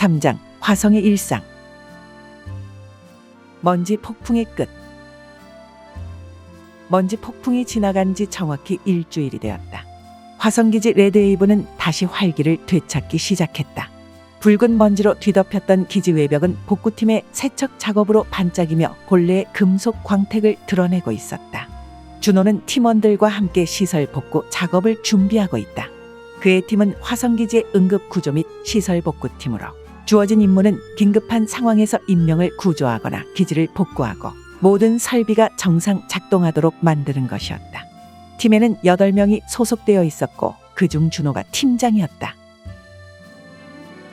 3장 화성의 일상. 먼지 폭풍의 끝. 먼지 폭풍이 지나간 지 정확히 일주일이 되었다. 화성기지 레드웨이브는 다시 활기를 되찾기 시작했다. 붉은 먼지로 뒤덮였던 기지 외벽은 복구팀의 세척 작업으로 반짝이며 본래의 금속 광택을 드러내고 있었다. 준호는 팀원들과 함께 시설 복구 작업을 준비하고 있다. 그의 팀은 화성기지의 응급 구조 및 시설 복구팀으로 주어진 임무는 긴급한 상황에서 인명을 구조하거나 기지를 복구하고 모든 설비가 정상 작동하도록 만드는 것이었다. 팀에는 8명이 소속되어 있었고 그중 준호가 팀장이었다.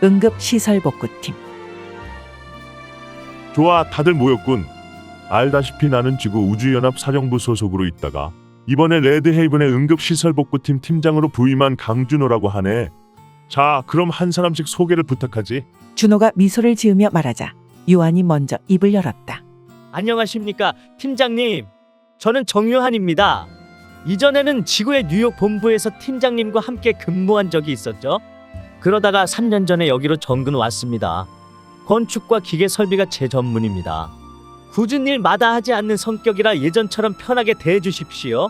응급 시설 복구팀. 좋아, 다들 모였군. 알다시피 나는 지구 우주연합 사령부 소속으로 있다가 이번에 레드헤이븐의 응급시설복구팀 팀장으로 부임한 강준호라고 하네. 자, 그럼 한 사람씩 소개를 부탁하지. 준호가 미소를 지으며 말하자 요한이 먼저 입을 열었다. 안녕하십니까, 팀장님. 저는 정요한입니다. 이전에는 지구의 뉴욕 본부에서 팀장님과 함께 근무한 적이 있었죠. 그러다가 3년 전에 여기로 정근 왔습니다. 건축과 기계 설비가 제 전문입니다. 굳은 일마다 하지 않는 성격이라 예전처럼 편하게 대해주십시오.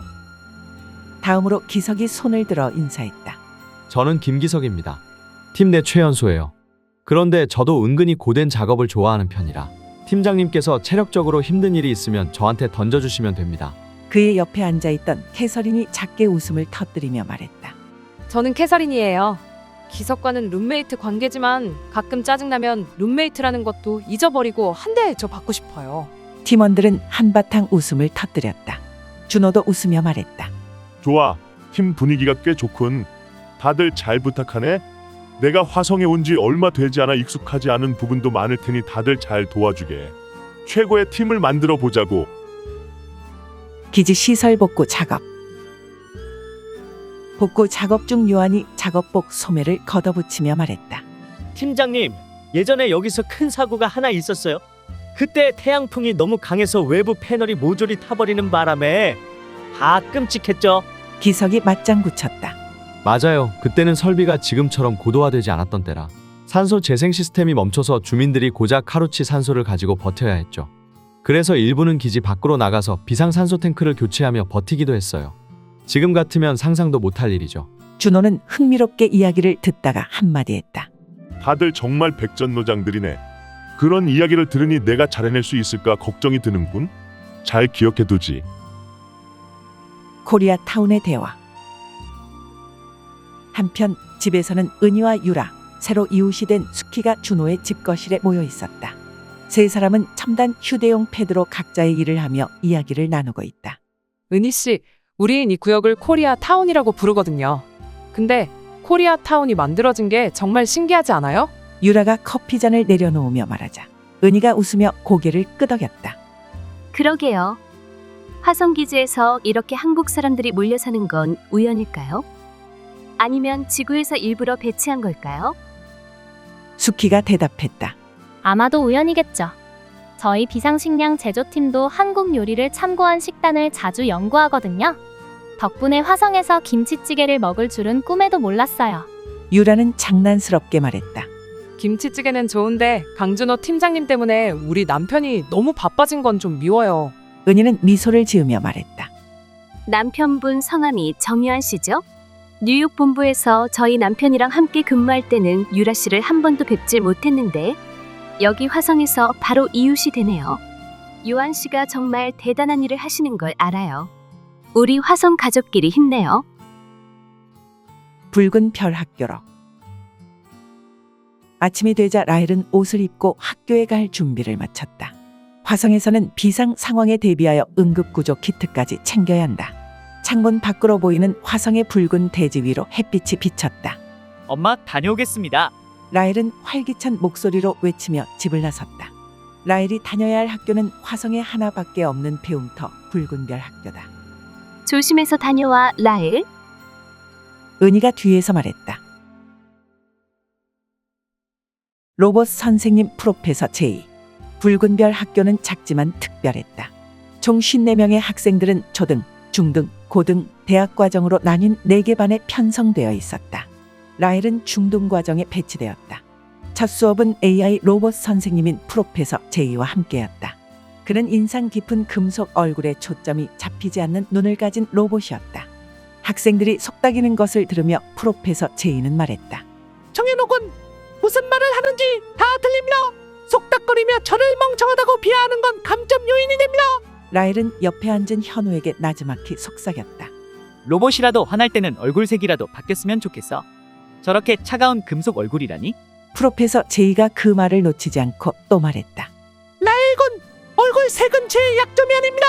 다음으로 기석이 손을 들어 인사했다. 저는 김기석입니다. 팀 내 최연소예요. 그런데 저도 은근히 고된 작업을 좋아하는 편이라 팀장님께서 체력적으로 힘든 일이 있으면 저한테 던져주시면 됩니다. 그의 옆에 앉아있던 캐서린이 작게 웃음을 터뜨리며 말했다. 저는 캐서린이에요. 기석과는 룸메이트 관계지만 가끔 짜증나면 룸메이트라는 것도 잊어버리고 한 대 저 받고 싶어요. 팀원들은 한바탕 웃음을 터뜨렸다. 준호도 웃으며 말했다. 좋아, 팀 분위기가 꽤 좋군. 다들 잘 부탁하네. 내가 화성에 온 지 얼마 되지 않아 익숙하지 않은 부분도 많을 테니 다들 잘 도와주게. 최고의 팀을 만들어 보자고. 기지 시설 복구 작업. 복구 작업 중 요한이 작업복 소매를 걷어붙이며 말했다. 팀장님, 예전에 여기서 큰 사고가 하나 있었어요. 그때 태양풍이 너무 강해서 외부 패널이 모조리 타버리는 바람에 다 끔찍했죠. 기석이 맞장구 쳤다. 맞아요. 그때는 설비가 지금처럼 고도화되지 않았던 때라 산소 재생 시스템이 멈춰서 주민들이 고작 하루치 산소를 가지고 버텨야 했죠. 그래서 일부는 기지 밖으로 나가서 비상산소 탱크를 교체하며 버티기도 했어요. 지금 같으면 상상도 못할 일이죠. 준호는 흥미롭게 이야기를 듣다가 한마디 했다. 다들 정말 백전노장들이네. 그런 이야기를 들으니 내가 잘 해낼 수 있을까 걱정이 드는군. 잘 기억해두지. 코리아 타운의 대화. 한편 집에서는 은희와 유라, 새로 이웃이 된 수키가 준호의 집 거실에 모여 있었다. 세 사람은 첨단 휴대용 패드로 각자의 일을 하며 이야기를 나누고 있다. 은희 씨, 우린 이 구역을 코리아 타운이라고 부르거든요. 근데 코리아 타운이 만들어진 게 정말 신기하지 않아요? 유라가 커피잔을 내려놓으며 말하자 은희가 웃으며 고개를 끄덕였다. 그러게요. 화성기지에서 이렇게 한국 사람들이 몰려 사는 건 우연일까요? 아니면 지구에서 일부러 배치한 걸까요? 수키가 대답했다. 아마도 우연이겠죠. 저희 비상식량 제조팀도 한국 요리를 참고한 식단을 자주 연구하거든요. 덕분에 화성에서 김치찌개를 먹을 줄은 꿈에도 몰랐어요. 유라는 장난스럽게 말했다. 김치찌개는 좋은데 강준호 팀장님 때문에 우리 남편이 너무 바빠진 건 좀 미워요. 은희는 미소를 지으며 말했다. 남편분 성함이 정유한 씨죠? 뉴욕 본부에서 저희 남편이랑 함께 근무할 때는 유라 씨를 한 번도 뵙질 못했는데 여기 화성에서 바로 이웃이 되네요. 요한 씨가 정말 대단한 일을 하시는 걸 알아요. 우리 화성 가족끼리 힘내요. 붉은 별 학교로. 아침이 되자 라헬은 옷을 입고 학교에 갈 준비를 마쳤다. 화성에서는 비상 상황에 대비하여 응급구조 키트까지 챙겨야 한다. 창문 밖으로 보이는 화성의 붉은 대지 위로 햇빛이 비쳤다. 엄마, 다녀오겠습니다. 라헬은 활기찬 목소리로 외치며 집을 나섰다. 라헬이 다녀야 할 학교는 화성에 하나밖에 없는 배움터 붉은 별 학교다. 조심해서 다녀와, 라헬. 은희가 뒤에서 말했다. 로봇 선생님 프로페서 제이. 붉은 별 학교는 작지만 특별했다. 총 54명의 학생들은 초등, 중등, 고등, 대학 과정으로 나뉜 4개 반에 편성되어 있었다. 라헬은 중등 과정에 배치되었다. 첫 수업은 AI 로봇 선생님인 프로페서 제이와 함께였다. 그는 인상 깊은 금속 얼굴에 초점이 잡히지 않는 눈을 가진 로봇이었다. 학생들이 속닥이는 것을 들으며 프로페서 제이는 말했다. 정현옥은 무슨 말을 하는지 다 들립니다. 속닥거리며 저를 멍청하다고 비하하는 건 감점 요인이 됩니다. 라일은 옆에 앉은 현우에게 나지막히 속삭였다. 로봇이라도 화날 때는 얼굴색이라도 바뀌었으면 좋겠어. 저렇게 차가운 금속 얼굴이라니? 프로페서 제이가 그 말을 놓치지 않고 또 말했다. 라일군, 얼굴 색은 제 약점이 아닙니다.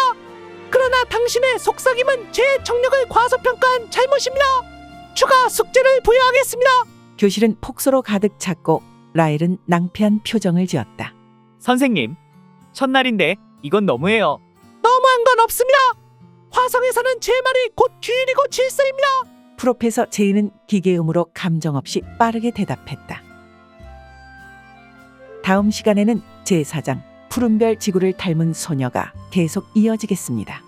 그러나 당신의 속삭임은 제 정력을 과소평가한 잘못입니다. 추가 숙제를 부여하겠습니다. 교실은 폭소로 가득 찼고 라일은 낭패한 표정을 지었다. 선생님, 첫날인데 이건 너무해요. 너무한 건 없습니다. 화성에서는 제 말이 곧 규율이고 질서입니다. 프로페서 제이는 기계음으로 감정 없이 빠르게 대답했다. 다음 시간에는 제4장 푸른별 지구를 닮은 소녀가 계속 이어지겠습니다.